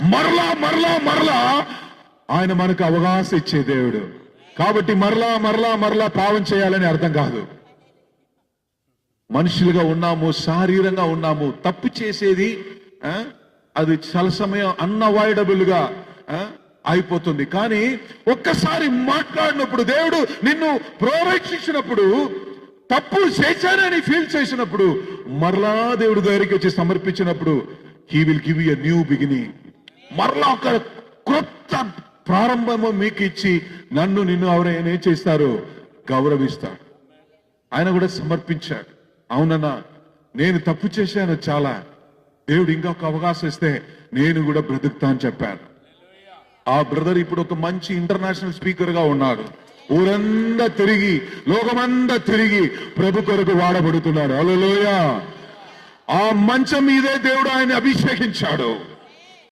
మరలా మరలా మరలా ఆయన మనకు అవకాశం ఇచ్చే దేవుడు. కాబట్టి మరలా మరలా మరలా పాపం చేయాలని అర్థం కాదు. మనుషులుగా ఉన్నాము, శారీరంగా ఉన్నాము, తప్పు చేసేది అది చాలా సమయం అన్అవాయిడబుల్ గా అయిపోతుంది. కానీ ఒక్కసారి మాట్లాడినప్పుడు, దేవుడు నిన్ను ప్రోక్షించినప్పుడు, తప్పు చేశానని ఫీల్ చేసినప్పుడు, మరలా దేవుడు దగ్గరికి వచ్చి సమర్పించినప్పుడు, he will give you a new beginning. మరలా ఒక కొత్త ప్రారంభము మీకు ఇచ్చి నిన్ను ఎవరైనా ఏం చేస్తారు? గౌరవిస్తాడు. ఆయన కూడా సమర్పించాడు. అవునన్నా, నేను తప్పు చేశాను చాలా, దేవుడు ఇంకొక అవకాశం ఇస్తే నేను కూడా బ్రతుకుతా అని చెప్పాను. ఆ బ్రదర్ ఇప్పుడు ఒక మంచి ఇంటర్నేషనల్ స్పీకర్ గా ఉన్నాడు. ఊరంతా తిరిగి, లోకమంతా తిరిగి ప్రభు కొరకు వాడబడుతున్నాడు. హల్లెలూయా. ఆ మంచం మీదే దేవుడు ఆయన అభిషేకించాడు.